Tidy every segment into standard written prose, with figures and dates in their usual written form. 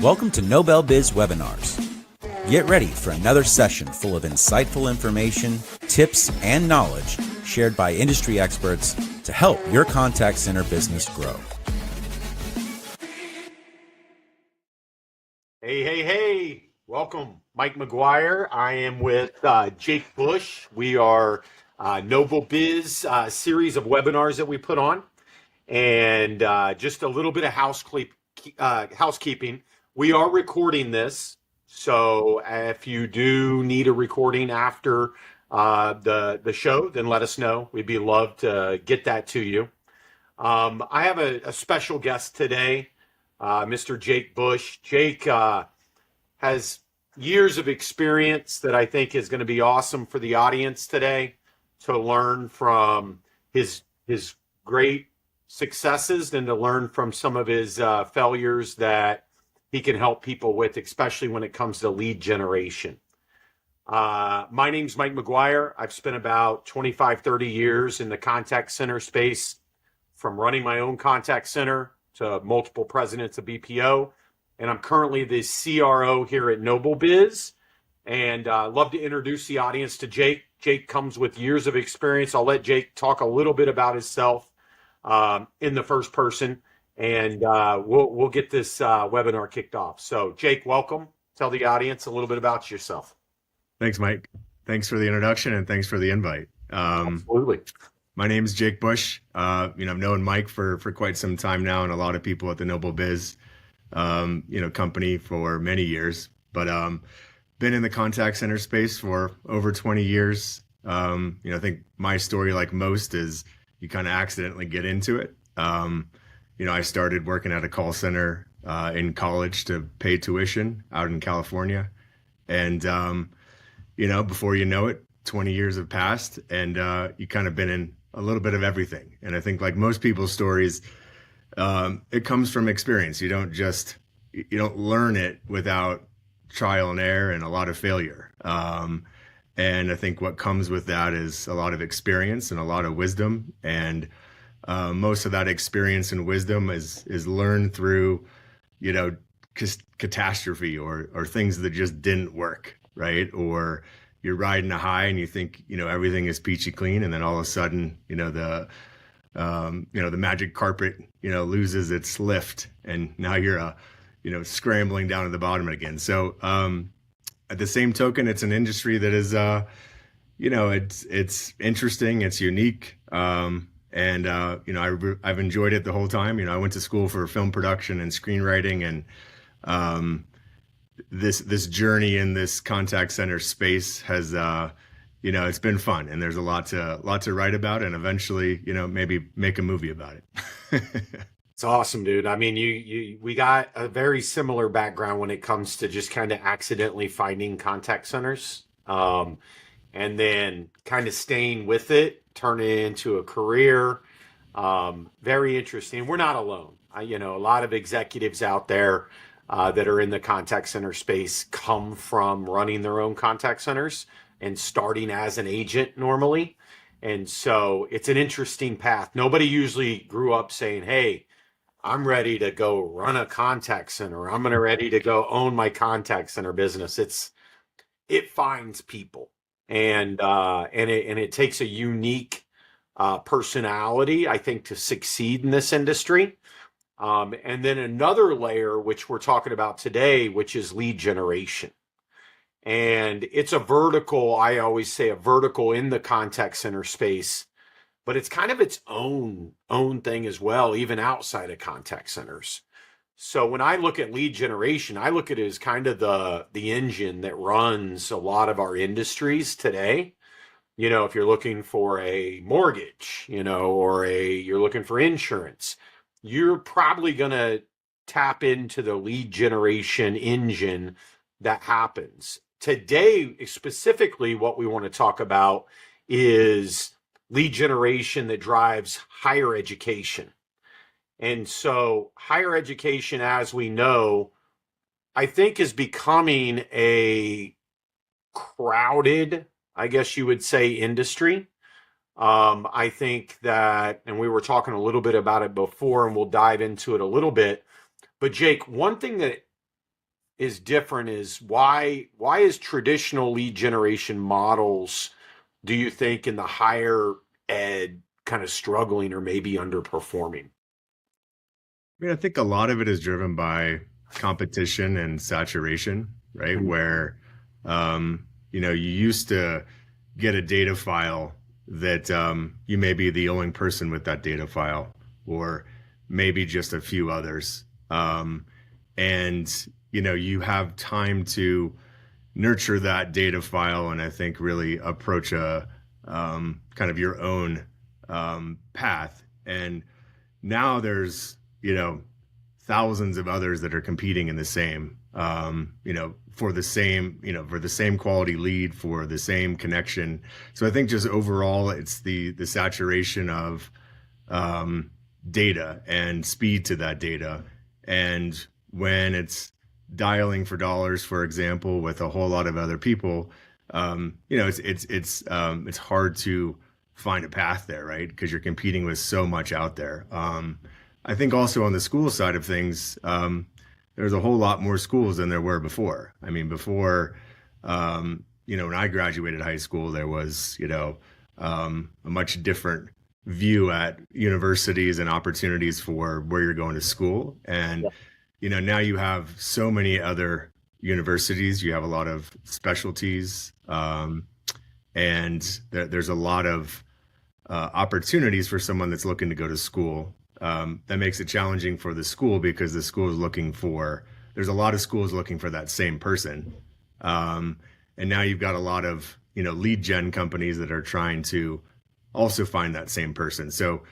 Welcome to NobelBiz Webinars. Get ready for another session full of insightful information, tips, and knowledge shared by industry experts to help your contact center business grow. Hey. Welcome, Mike Maguire. I am with Jake Bush. We are NobelBiz series of webinars that we put on. And just a little bit of housekeeping. We are recording this. So if you do need a recording after the show, then let us know. We'd be love to get that to you. I have a special guest today, Mr. Jake Bush. Jake has years of experience that I think is going to be awesome for the audience today to learn from his great successes and to learn from some of his failures that he can help people with, especially when it comes to lead generation. My name's Mike Maguire. I've spent about 25, 30 years in the contact center space, from running my own contact center to multiple presidents of BPO. And I'm currently the CRO here at NobelBiz. And love to introduce the audience to Jake. Jake comes with years of experience. I'll let Jake talk a little bit about himself in the first person. And we'll get this webinar kicked off. So Jake, welcome. Tell the audience a little bit about yourself. Thanks, Mike. Thanks for the introduction and thanks for the invite. Absolutely. My name is Jake Bush. I've known Mike for quite some time now, and a lot of people at the NobelBiz company for many years, but been in the contact center space for over 20 years. I think my story, like most, is you kind of accidentally get into it. I started working at a call center in college to pay tuition out in California. And, before you know it, 20 years have passed and you kind of been in a little bit of everything. And I think, like most people's stories, it comes from experience. You don't learn it without trial and error and a lot of failure. And I think what comes with that is a lot of experience and a lot of wisdom. And most of that experience and wisdom is learned through, catastrophe or things that just didn't work, right? Or you're riding a high and you think, everything is peachy clean. And then all of a sudden, the magic carpet, loses its lift, and now you're, scrambling down to the bottom again. So, at the same token, it's an industry that is, it's interesting, it's unique. And I've enjoyed it the whole time. I went to school for film production and screenwriting, and, this journey in this contact center space has, it's been fun, and there's a lot to write about, and eventually, maybe make a movie about it. It's awesome, dude. I mean, we got a very similar background when it comes to just kind of accidentally finding contact centers, and then kind of staying with it, turn it into a career. Very interesting. We're not alone. A lot of executives out there that are in the contact center space come from running their own contact centers and starting as an agent normally. And so it's an interesting path. Nobody usually grew up saying, hey, I'm ready to go run a contact center. I'm ready to go own my contact center business. It finds people, and it takes a unique personality, I think, to succeed in this industry. And then another layer, which we're talking about today, which is lead generation. And it's a vertical, I always say a vertical in the contact center space, but it's kind of its own thing as well, even outside of contact centers. So when I look at lead generation, I look at it as kind of the engine that runs a lot of our industries today. If you're looking for a mortgage, or you're looking for insurance, you're probably going to tap into the lead generation engine that happens. Today, specifically, what we want to talk about is lead generation that drives higher education. And so higher education, as we know, I think is becoming a crowded, I guess you would say, industry. I think that, and we were talking a little bit about it before, and we'll dive into it a little bit. But Jake, one thing that is different is why is traditional lead generation models, do you think, in the higher ed kind of struggling or maybe underperforming? I mean, I think a lot of it is driven by competition and saturation, right? Where, you used to get a data file that you may be the only person with that data file, or maybe just a few others. And, you have time to nurture that data file and I think really approach a kind of your own path. And now there's, thousands of others that are competing in the same, for the same quality lead, for the same connection. So I think just overall, it's the saturation of data and speed to that data. And when it's dialing for dollars, for example, with a whole lot of other people, it's hard to find a path there, right? Because you're competing with so much out there. I think also on the school side of things, there's a whole lot more schools than there were before. I mean, before, when I graduated high school, there was, a much different view at universities and opportunities for where you're going to school. And, now you have so many other universities, you have a lot of specialties, and there's a lot of opportunities for someone that's looking to go to school. That makes it challenging for the school because the school is there's a lot of schools looking for that same person. And now you've got a lot of, lead gen companies that are trying to also find that same person. So,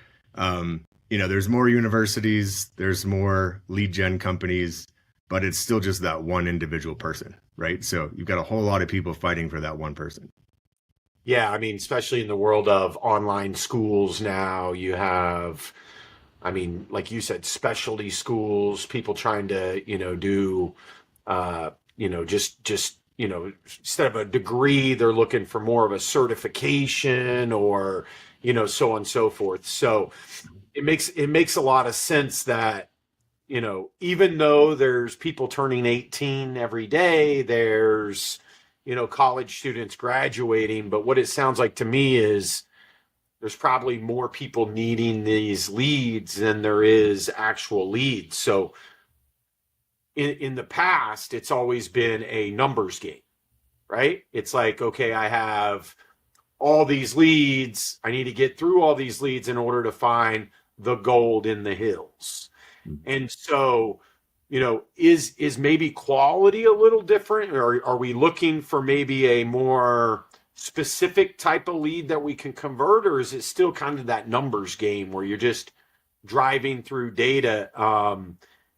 there's more universities, there's more lead gen companies, but it's still just that one individual person, right? So you've got a whole lot of people fighting for that one person. Yeah, I mean, especially in the world of online schools now, you have, I mean, like you said, specialty schools, people trying to, do, just instead of a degree, they're looking for more of a certification or, so on and so forth. So it makes a lot of sense that, even though there's people turning 18 every day, there's, college students graduating, but what it sounds like to me is there's probably more people needing these leads than there is actual leads. So in the past, it's always been a numbers game, right? It's like, okay, I have all these leads. I need to get through all these leads in order to find the gold in the hills. And so, is maybe quality a little different, or are we looking for maybe a more specific type of lead that we can convert, or is it still kind of that numbers game where you're just driving through data?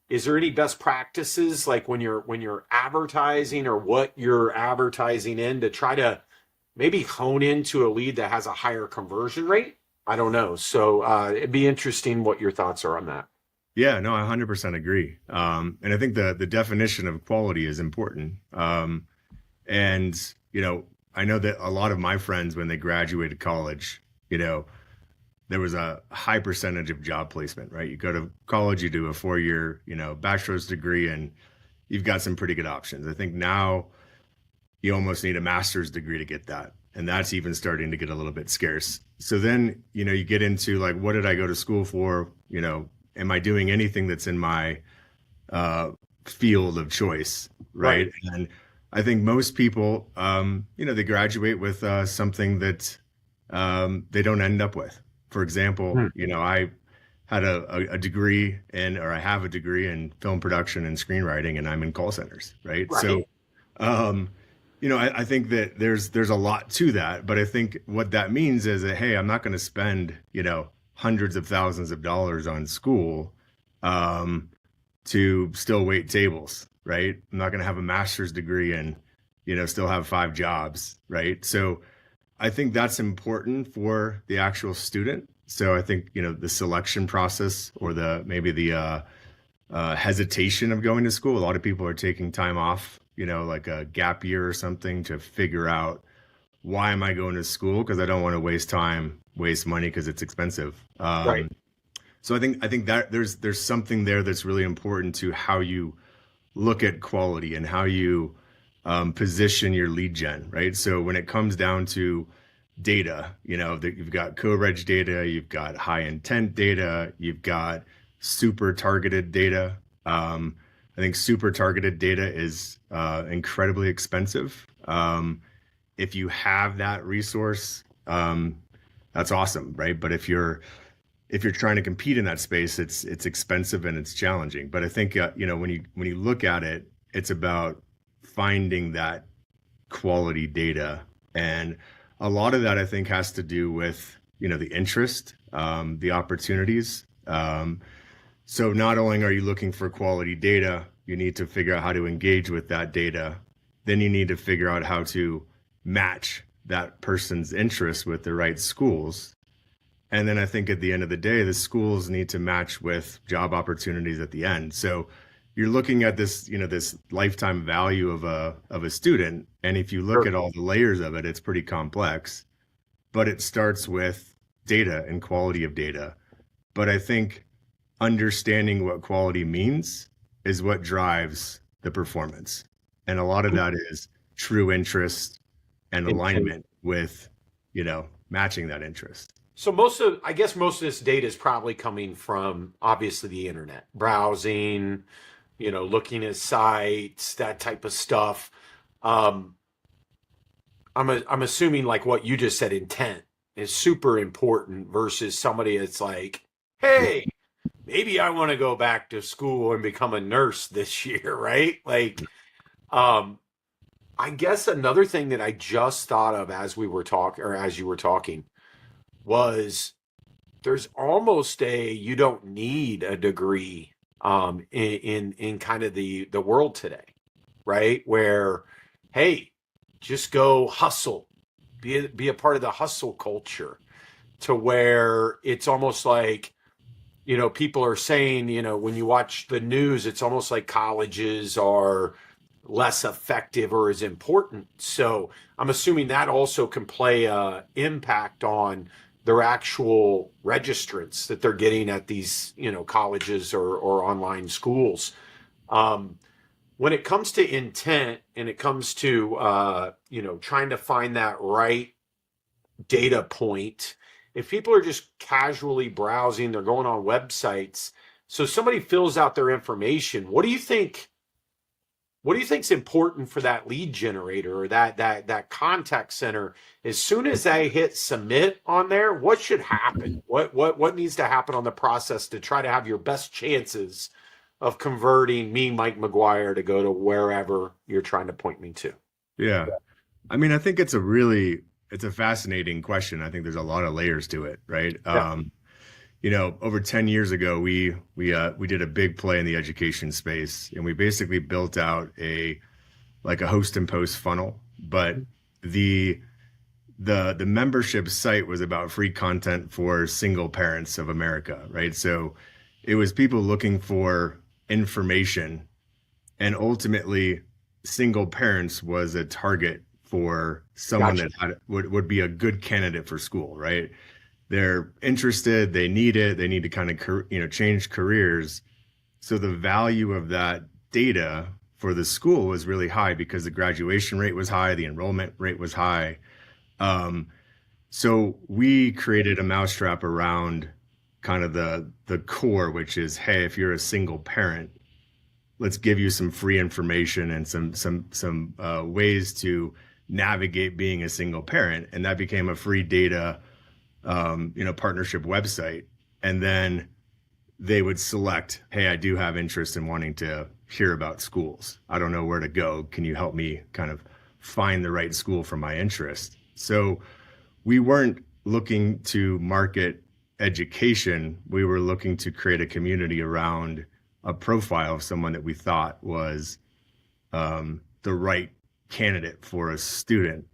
Is there any best practices, like when you're advertising or what you're advertising in, to try to maybe hone into a lead that has a higher conversion rate? I don't know. So it'd be interesting what your thoughts are on that. Yeah, no, I 100% agree. And I think the definition of quality is important. And, I know that a lot of my friends, when they graduated college, there was a high percentage of job placement, right? You go to college, you do a 4-year, bachelor's degree, and you've got some pretty good options. I think now you almost need a master's degree to get that. And that's even starting to get a little bit scarce. So then, you get into like, what did I go to school for? Am I doing anything that's in my field of choice, right? And I think most people, they graduate with something that they don't end up with. For example, I had a degree or I have a degree in film production and screenwriting, and I'm in call centers, right? So, I think that there's a lot to that, but I think what that means is that, hey, I'm not going to spend, hundreds of thousands of dollars on school to still wait tables, right? I'm not going to have a master's degree and, still have 5 jobs, right? So I think that's important for the actual student. So I think, the selection process or maybe the hesitation of going to school. A lot of people are taking time off, like a gap year or something, to figure out, why am I going to school? Because I don't want to waste time, waste money, because it's expensive. So I think that there's something there that's really important to how you look at quality and how you position your lead gen, right? So when it comes down to data, you've got co-reg data, you've got high intent data, you've got super targeted data. I think super targeted data is incredibly expensive. If you have that resource, that's awesome, right? But if you're trying to compete in that space, it's expensive and it's challenging. But I think when you look at it, it's about finding that quality data, and a lot of that I think has to do with the interest, the opportunities. So not only are you looking for quality data, you need to figure out how to engage with that data. Then you need to figure out how to match that person's interest with the right schools. And then I think at the end of the day, the schools need to match with job opportunities at the end. So you're looking at this, this lifetime value of a student. And if you look at all the layers of it, it's pretty complex, but it starts with data and quality of data. But I think understanding what quality means is what drives the performance. And a lot of that is true interest and alignment with, matching that interest. So I guess most of this data is probably coming from obviously the internet, browsing, looking at sites, that type of stuff. I'm assuming like what you just said, intent is super important versus somebody that's like, hey, maybe I want to go back to school and become a nurse this year, right? Like, I guess another thing that I just thought of as you were talking was there's almost you don't need a degree in kind of the world today, right? Where, hey, just go hustle, be a part of the hustle culture, to where it's almost like, people are saying, when you watch the news, it's almost like colleges are less effective or as important. So I'm assuming that also can play a impact on their actual registrants that they're getting at these, colleges or online schools. When it comes to intent and it comes to, trying to find that right data point, if people are just casually browsing, they're going on websites, so somebody fills out their information, what do you think is important for that lead generator or that contact center? As soon as they hit submit on there, what should happen? What needs to happen on the process to try to have your best chances of converting me, Mike Maguire, to go to wherever you're trying to point me to? Yeah. I mean, I think it's a fascinating question. I think there's a lot of layers to it, right? Yeah. Over 10 years ago, we did a big play in the education space, and we basically built out a host and post funnel. But the membership site was about free content for single parents of America, right? So it was people looking for information, and ultimately single parents was a target for someone that would be a good candidate for school, right? They're interested, they need it, they need to kind of, change careers. So the value of that data for the school was really high because the graduation rate was high, the enrollment rate was high. So we created a mousetrap around kind of the core, which is, hey, if you're a single parent, let's give you some free information and some ways to navigate being a single parent. And that became a free data partnership website. And then they would select, hey, I do have interest in wanting to hear about schools. I don't know where to go. Can you help me kind of find the right school for my interest? So we weren't looking to market education. We were looking to create a community around a profile of someone that we thought was the right candidate for a student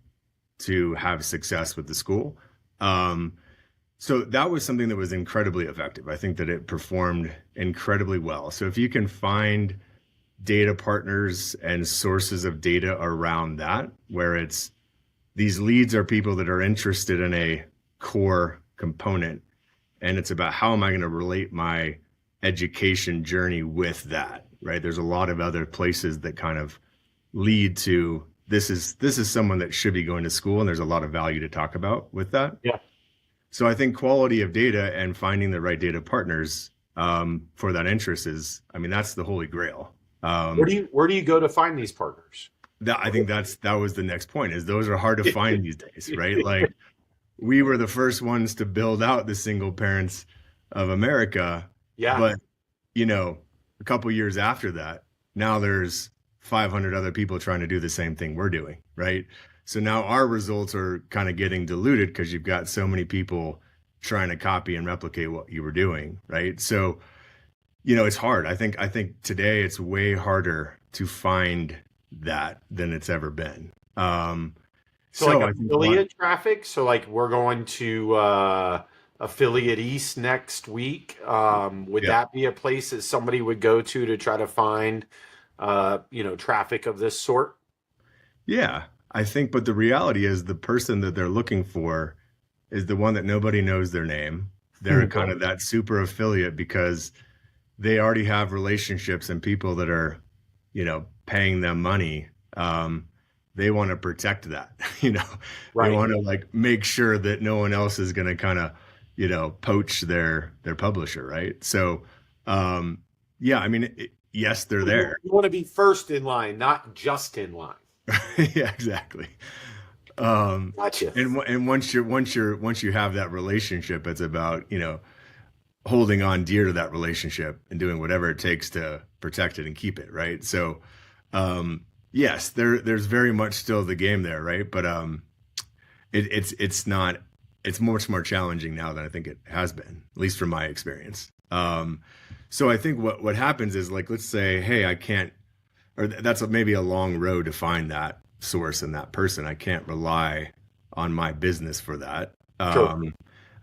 to have success with the school. So that was something that was incredibly effective. I think that it performed incredibly well. So if you can find data partners and sources of data around that, where it's these leads are people that are interested in a core component, and it's about how am I going to relate my education journey with that, right? There's a lot of other places that kind of lead to this is someone that should be going to school, and there's a lot of value to talk about with that. Yeah. So I think quality of data and finding the right data partners for that interest is, I mean, that's the holy grail. Where do you go to find these partners? I think that was the next point, is those are hard to find these days, right? Like, we were the first ones to build out the single parents of America. Yeah. But, a couple years after that, now there's 500 other people trying to do the same thing we're doing, right? So now our results are kind of getting diluted because you've got so many people trying to copy and replicate what you were doing, right? So, it's hard. I think today it's way harder to find that than it's ever been. So like affiliate traffic. So like we're going to Affiliate East next week. Would that be a place that somebody would go to try to find, traffic of this sort? Yeah, I think, but the reality is the person that they're looking for is the one that nobody knows their name. They're kind of that super affiliate because they already have relationships and people that are, paying them money. They want to protect that, Right. They want to like make sure that no one else is going to kind of, poach their publisher. Right. So, I mean, yes, they're there. You want to be first in line, not just in line. Yeah, exactly. Gotcha. And once you have that relationship, it's about, holding on dear to that relationship and doing whatever it takes to protect it and keep it. Right. So, yes, there's very much still the game there. Right. But, it's much more challenging now than I think it has been, at least from my experience. So I think what happens is, like, let's say, hey, I can't, or that's maybe a long road to find that source and that person. I can't rely on my business for that. Sure.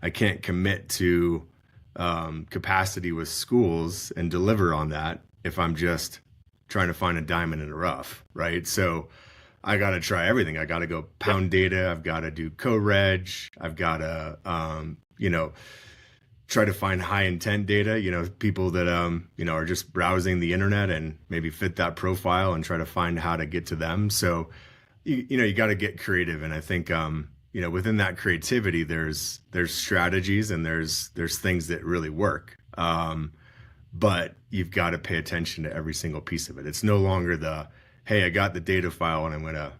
I can't commit to capacity with schools and deliver on that if I'm just trying to find a diamond in the rough, right? So I got to try everything. I got to go pound data. I've got to do co-reg. I've got to, try to find high intent data, people that, are just browsing the internet and maybe fit that profile and try to find how to get to them. So, you got to get creative. And I think, within that creativity, there's strategies and there's things that really work. But you've got to pay attention to every single piece of it. It's no longer hey, I got the data file and I'm going to,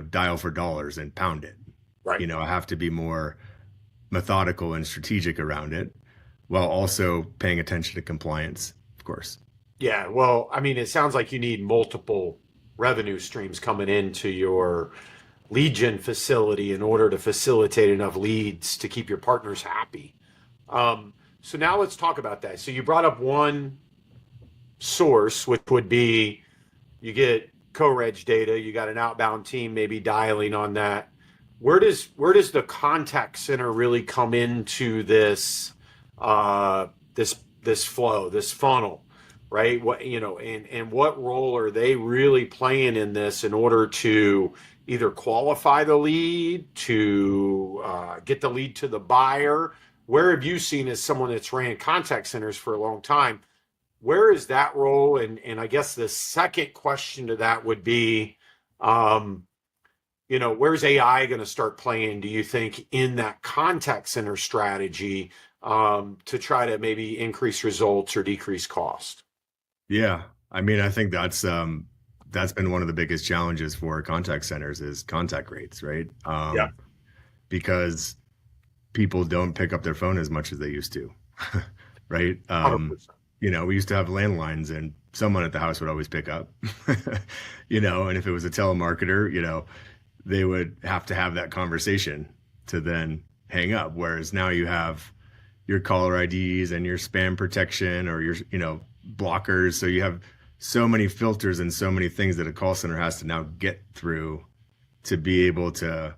dial for dollars and pound it. Right. I have to be more methodical and strategic around it, while also paying attention to compliance, of course. Yeah. Well, I mean, it sounds like you need multiple revenue streams coming into your lead gen facility in order to facilitate enough leads to keep your partners happy. So now let's talk about that. So you brought up one source, which would be you get co-reg data, you got an outbound team maybe dialing on that. Where does the contact center really come into this this flow, this funnel, right? What and what role are they really playing in this in order to either qualify the lead, to get the lead to the buyer? Where have you seen, as someone that's ran contact centers for a long time, where is that role? And I guess the second question to that would be, where's AI going to start playing, do you think, in that contact center strategy to try to maybe increase results or decrease cost? Yeah. I mean, I think that's been one of the biggest challenges for contact centers is contact rates, right? Because people don't pick up their phone as much as they used to, right? 100%. We used to have landlines and someone at the house would always pick up, and if it was a telemarketer, they would have to have that conversation to then hang up. Whereas now you have your caller IDs and your spam protection or your, blockers. So you have so many filters and so many things that a call center has to now get through to be able to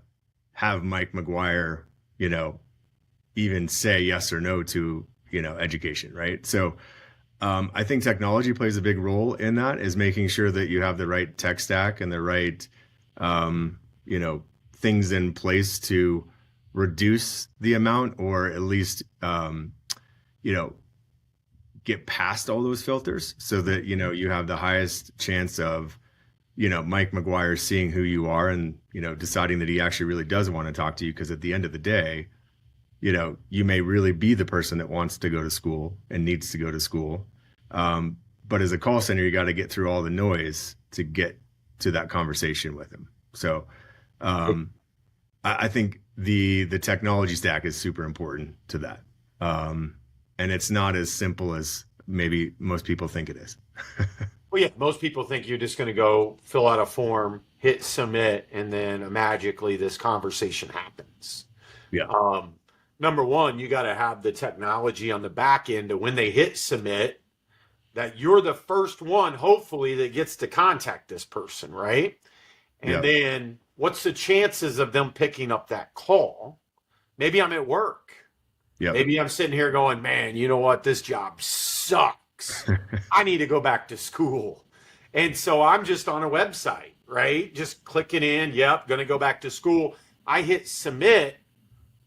have Mike Maguire, even say yes or no to, education, right? So I think technology plays a big role in that, is making sure that you have the right tech stack and the right, things in place to reduce the amount, or at least, get past all those filters so that, you have the highest chance of, Mike Maguire seeing who you are and, deciding that he actually really does want to talk to you. Because at the end of the day, you may really be the person that wants to go to school and needs to go to school. But as a call center, you got to get through all the noise to get to that conversation with him. So I think the technology stack is super important to that. And it's not as simple as maybe most people think it is. Well, yeah, most people think you're just going to go fill out a form, hit submit, and then magically this conversation happens. Yeah. Number one, you got to have the technology on the back end to when they hit submit, that you're the first one, hopefully, that gets to contact this person, right? And then what's the chances of them picking up that call? Maybe I'm at work. Yep. Maybe I'm sitting here going, man, you know what? This job sucks. I need to go back to school. And so I'm just on a website, right? Just clicking in. Yep, going to go back to school. I hit submit.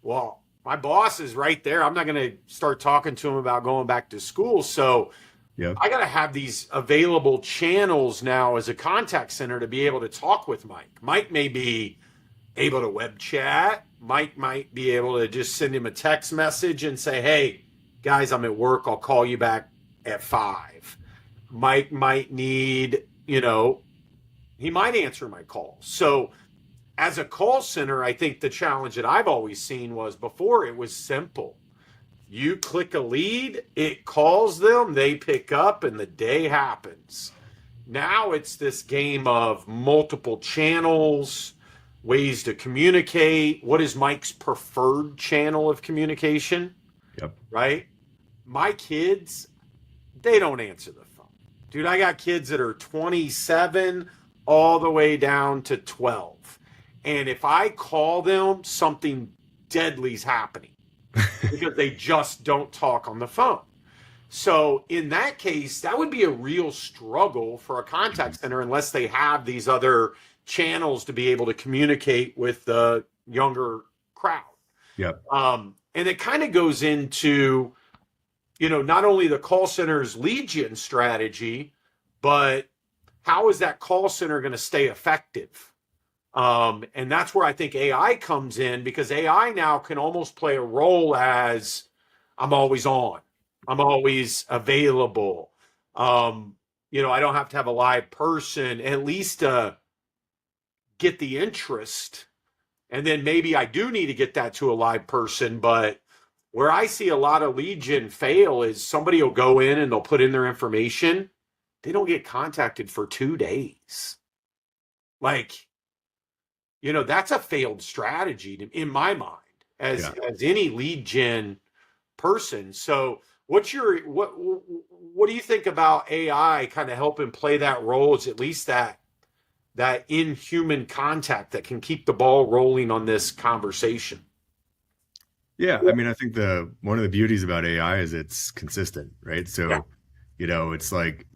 Well, my boss is right there. I'm not going to start talking to him about going back to school. So I got to have these available channels now as a contact center to be able to talk with Mike. Mike may be able to web chat. Mike might be able to just send him a text message and say, hey, guys, I'm at work. I'll call you back at 5. Mike might need, he might answer my call. So as a call center, I think the challenge that I've always seen was before it was simple. You click a lead, it calls them, they pick up, and the day happens. Now it's this game of multiple channels, ways to communicate. What is Mike's preferred channel of communication? Yep. Right? My kids, they don't answer the phone. Dude, I got kids that are 27 all the way down to 12. And if I call them, something deadly's happening because they just don't talk on the phone. So in that case, that would be a real struggle for a contact center unless they have these other channels to be able to communicate with the younger crowd. Yep. And it kind of goes into, not only the call center's lead gen strategy, but how is that call center going to stay effective? And that's where I think AI comes in, because AI now can almost play a role as I'm always on, I'm always available. I don't have to have a live person, at least get the interest. And then maybe I do need to get that to a live person. But where I see a lot of lead gen fail is somebody will go in and they'll put in their information. They don't get contacted for 2 days. That's a failed strategy in my mind as any lead gen person. So what do you think about AI kind of helping play that role, as at least that inhuman contact that can keep the ball rolling on this conversation? Yeah. I mean, I think one of the beauties about AI is it's consistent, right? So, it's like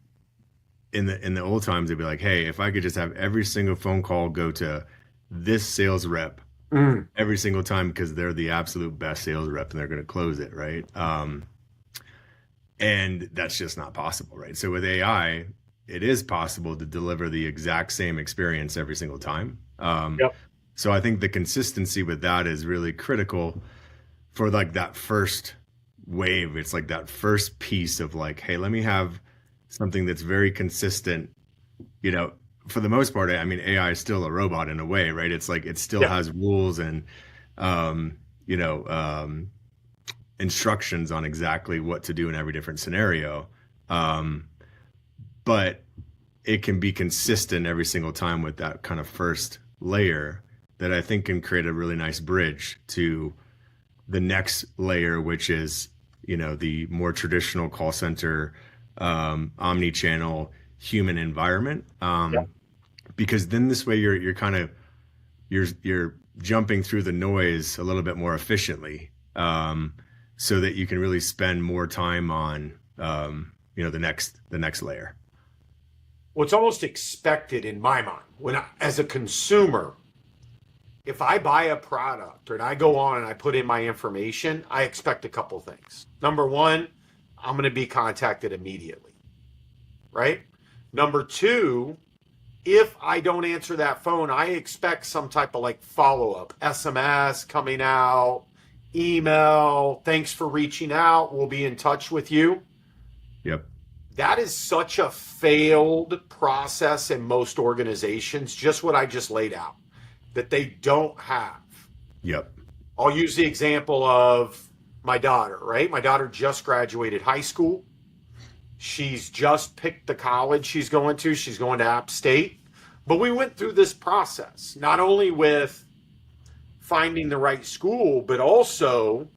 in the old times, it'd be like, hey, if I could just have every single phone call go to this sales rep every single time, because they're the absolute best sales rep and they're going to close it, right? And that's just not possible, right? So with AI, it is possible to deliver the exact same experience every single time. So I think the consistency with that is really critical for like that first wave. It's like that first piece of like, hey, let me have something that's very consistent. For the most part, I mean, AI is still a robot in a way, right? It's like it still has rules and instructions on exactly what to do in every different scenario. But it can be consistent every single time with that kind of first layer that I think can create a really nice bridge to the next layer, which is, the more traditional call center, omnichannel human environment. Because then this way you're kind of, you're jumping through the noise a little bit more efficiently. So that you can really spend more time on, the next layer. Well, it's almost expected in my mind as a consumer, if I buy a product or I go on and I put in my information, I expect a couple things. Number one, I'm going to be contacted immediately, right? Number two, if I don't answer that phone, I expect some type of like follow-up, SMS coming out, email, thanks for reaching out, we'll be in touch with you. Yep. That is such a failed process in most organizations, just what I just laid out, that they don't have. Yep. I'll use the example of my daughter, right? My daughter just graduated high school. She's just picked the college she's going to. She's going to App State. But we went through this process, not only with finding the right school, but also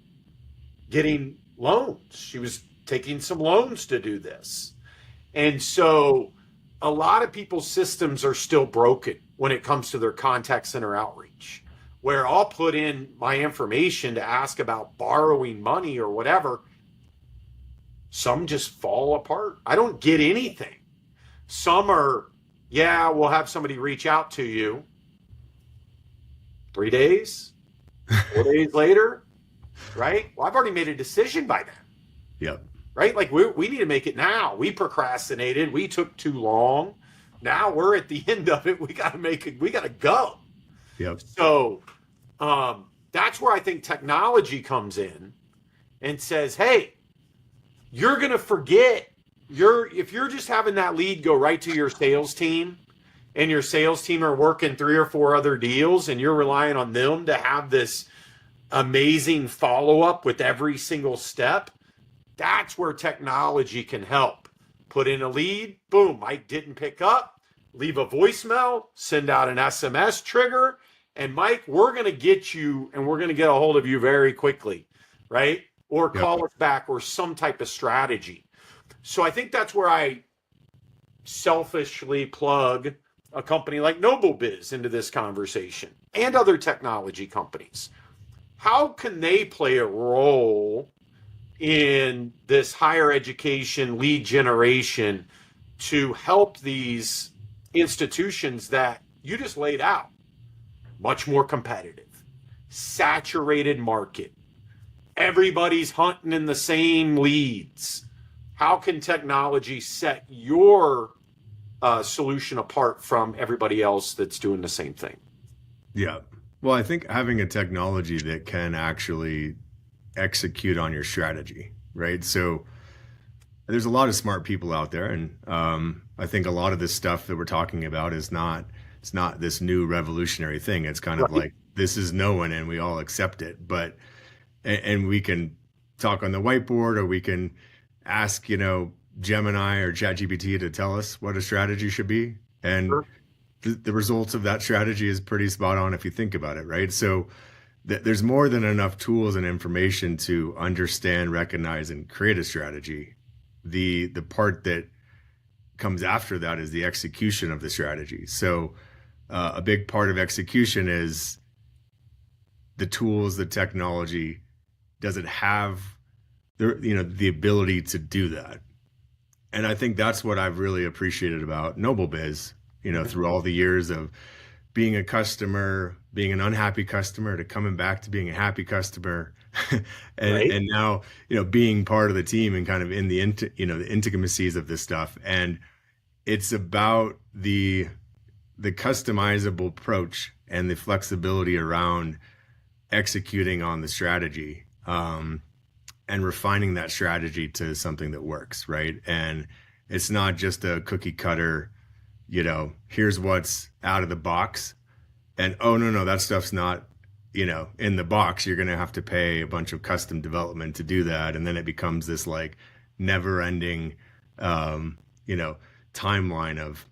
getting loans. She was taking some loans to do this. And so a lot of people's systems are still broken when it comes to their contact center outreach, where I'll put in my information to ask about borrowing money or whatever. Some just fall apart. I don't get anything. Some are, yeah, we'll have somebody reach out to you. 3 days, 4 days later, right? Well, I've already made a decision by then. Yep. Right? Like we need to make it now. We procrastinated. We took too long. Now we're at the end of it. We got to make it. We got to go. Yep. So that's where I think technology comes in and says, hey, you're going to forget. If you're just having that lead go right to your sales team, and your sales team are working 3 or 4 other deals, and you're relying on them to have this amazing follow-up with every single step, that's where technology can help. Put in a lead, boom, Mike didn't pick up, leave a voicemail, send out an SMS trigger, and Mike, we're going to get you, and we're going to get a hold of you very quickly, right? Or call us back, or some type of strategy. So I think that's where I selfishly plug a company like NobelBiz into this conversation, and other technology companies. How can they play a role in this higher education lead generation to help these institutions that you just laid out? Much more competitive, saturated market. Everybody's hunting in the same leads. How can technology set your solution apart from everybody else that's doing the same thing? Yeah. Well, I think having a technology that can actually execute on your strategy, right? So there's a lot of smart people out there, and I think a lot of this stuff that we're talking about is not this new revolutionary thing. It's kind of like, this is known and we all accept it, but and we can talk on the whiteboard, or we can ask, Gemini or ChatGPT to tell us what a strategy should be, and the results of that strategy is pretty spot on if you think about it, right? So there's more than enough tools and information to understand, recognize, and create a strategy. The part that comes after that is the execution of the strategy. So a big part of execution is the tools, the technology. Does it have the ability to do that? And I think that's what I've really appreciated about NobelBiz, through all the years of being a customer, being an unhappy customer, to coming back to being a happy customer, and now being part of the team and kind of in the the intricacies of this stuff. And it's about the customizable approach and the flexibility around executing on the strategy, and refining that strategy to something that works, right? And it's not just a cookie cutter, here's what's out of the box, and oh no, that stuff's not, in the box. You're going to have to pay a bunch of custom development to do that. And then it becomes this like never ending, timeline of,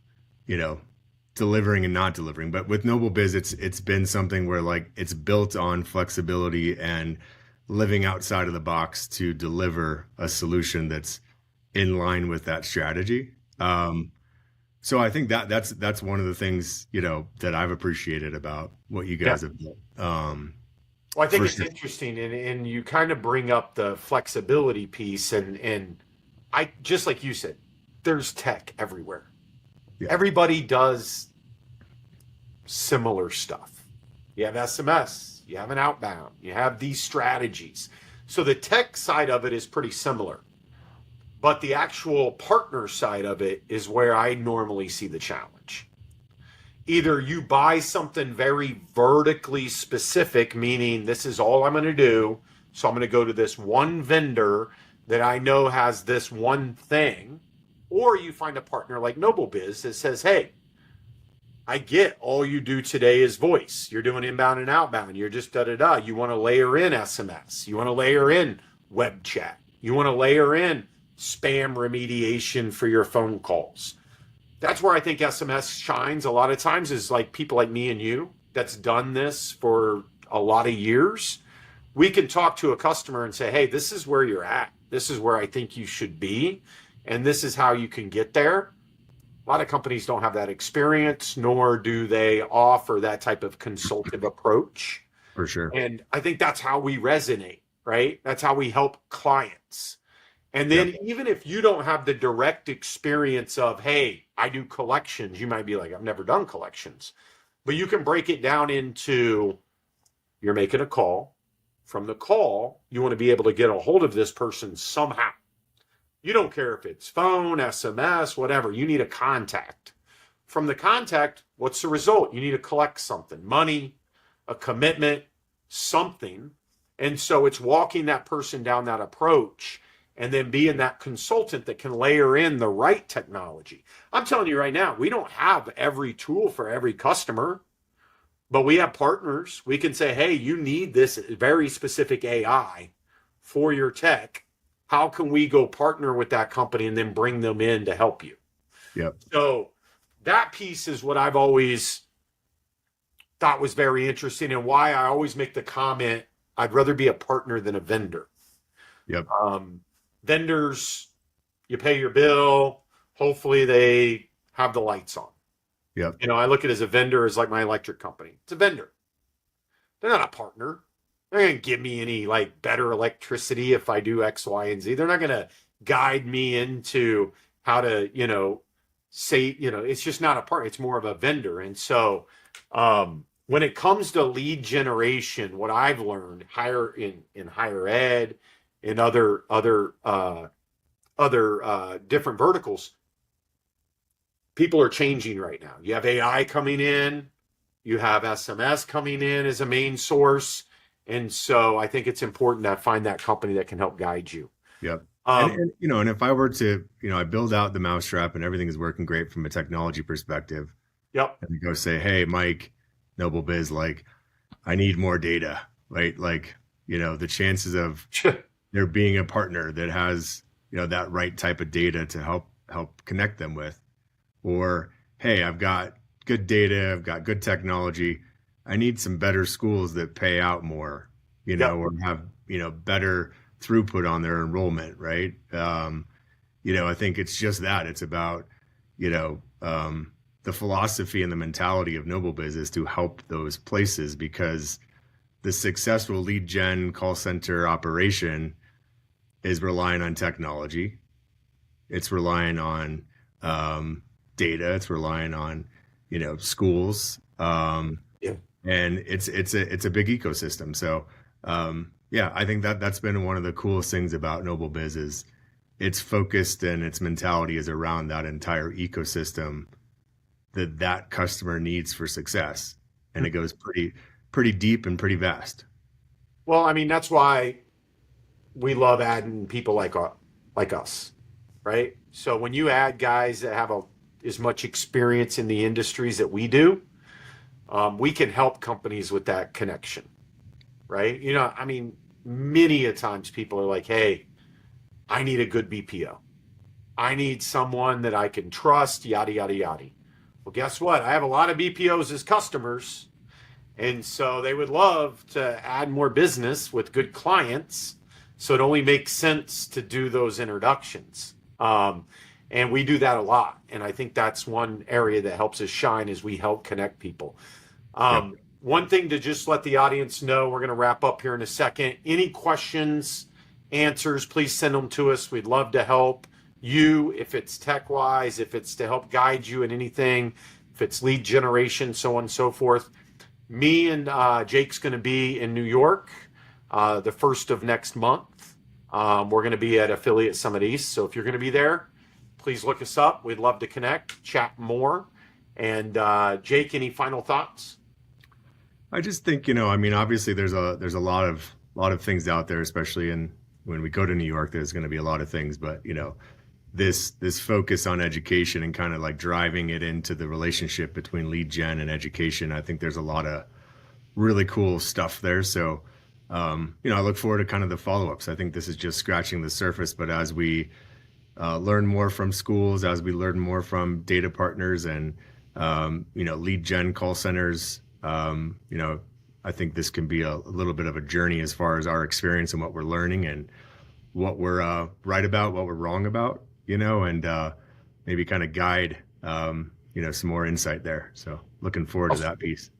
delivering and not delivering. But with NobelBiz, it's been something where like it's built on flexibility and living outside of the box to deliver a solution that's in line with that strategy. So I think that's one of the things, that I've appreciated about what you guys have built. Well, I think it's interesting, and you kind of bring up the flexibility piece, and I, just like you said, there's tech everywhere. Yeah. Everybody does similar stuff. You have SMS, you have an outbound, you have these strategies. So the tech side of it is pretty similar. But the actual partner side of it is where I normally see the challenge. Either you buy something very vertically specific, meaning this is all I'm going to do. So I'm going to go to this one vendor that I know has this one thing. Or you find a partner like NobelBiz that says, hey, I get all you do today is voice. You're doing inbound and outbound. You're just da-da-da. You want to layer in SMS. You want to layer in web chat. You want to layer in spam remediation for your phone calls. That's where I think SMS shines a lot of times, is like people like me and you that's done this for a lot of years. We can talk to a customer and say, hey, this is where you're at. This is where I think you should be. And this is how you can get there. A lot of companies don't have that experience, nor do they offer that type of consultative approach. For sure. And I think that's how we resonate, right? That's how we help clients. And then even if you don't have the direct experience of, hey, I do collections, you might be like, I've never done collections. But you can break it down into, you're making a call. From the call, you want to be able to get a hold of this person somehow. You don't care if it's phone, SMS, whatever. You need a contact. From the contact, what's the result? You need to collect something, money, a commitment, something. And so it's walking that person down that approach and then being that consultant that can layer in the right technology. I'm telling you right now, we don't have every tool for every customer, but we have partners. We can say, hey, you need this very specific AI for your tech. How can we go partner with that company and then bring them in to help you? Yep. So that piece is what I've always thought was very interesting, and why I always make the comment, I'd rather be a partner than a vendor. Yep. Vendors, you pay your bill. Hopefully they have the lights on. Yep. You know, I look at it as a vendor as like my electric company. It's a vendor. They're not a partner. They're not going to give me any like better electricity if I do X, Y, and Z. They're not going to guide me into how to, you know, say, you know, it's just not a partner. It's more of a vendor. And so when it comes to lead generation, what I've learned in higher ed, in other different verticals, people are changing right now. You have AI coming in, you have SMS coming in as a main source. And so I think it's important to find that company that can help guide you. Yep. And you know, and if I were to, you know, I build out the mousetrap and everything is working great from a technology perspective. Yep. And go say, hey, Mike, NobelBiz, like, I need more data, right? Like, you know, the chances of there being a partner that has, you know, that right type of data to help connect them with, or, hey, I've got good data, I've got good technology. I need some better schools that pay out more, you know, or have, you know, better throughput on their enrollment, right? You know, I think it's just that. It's about, you know, the philosophy and the mentality of NobelBiz is to help those places, because the successful lead gen call center operation is relying on technology. It's relying on data. It's relying on, you know, schools. And it's a big ecosystem. So yeah, I think that's been one of the coolest things about NobelBiz is it's focused and its mentality is around that entire ecosystem that customer needs for success, and it goes pretty deep and pretty vast. Well, I mean, that's why we love adding people like us, right? So when you add guys that have as much experience in the industries that we do, we can help companies with that connection, right? You know, I mean, many a times people are like, hey, I need a good BPO. I need someone that I can trust, yada, yada, yada. Well, guess what? I have a lot of BPOs as customers, and so they would love to add more business with good clients. So it only makes sense to do those introductions. And we do that a lot. And I think that's one area that helps us shine, is we help connect people. One thing to just let the audience know, we're going to wrap up here in a second. Any questions, answers, please send them to us. We'd love to help you, if it's tech-wise, if it's to help guide you in anything, if it's lead generation, so on and so forth. Me and Jake's going to be in New York the 1st of next month. We're going to be at Affiliate Summit East. So if you're going to be there, please look us up. We'd love to connect, chat more. And Jake, any final thoughts? I just think, I mean, obviously there's a lot of things out there, especially when we go to New York, there's going to be a lot of things, but this focus on education and kind of like driving it into the relationship between lead gen and education. I think there's a lot of really cool stuff there. So, I look forward to kind of the follow-ups. I think this is just scratching the surface, but as we learn more from schools, as we learn more from data partners and, lead gen call centers, I think this can be a little bit of a journey as far as our experience and what we're learning and what we're right about, what we're wrong about, and maybe kind of guide, some more insight there. So looking forward to that piece.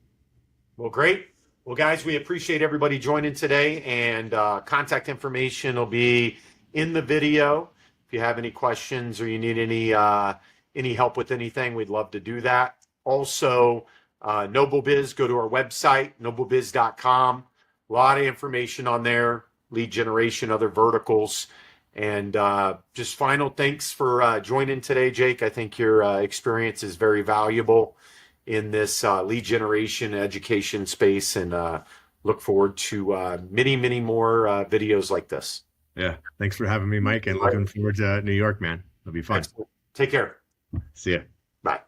Well, great. Well, guys, we appreciate everybody joining today, and contact information will be in the video. If you have any questions or you need any help with anything, we'd love to do that. Also, NobelBiz, go to our website, nobelbiz.com. A lot of information on there, lead generation, other verticals. And just final thanks for joining today, Jake. I think your experience is very valuable in this lead generation education space, and look forward to many, many more videos like this. Yeah. Thanks for having me, Mike, and looking forward to New York, man. It'll be fun. Excellent. Take care. See ya. Bye.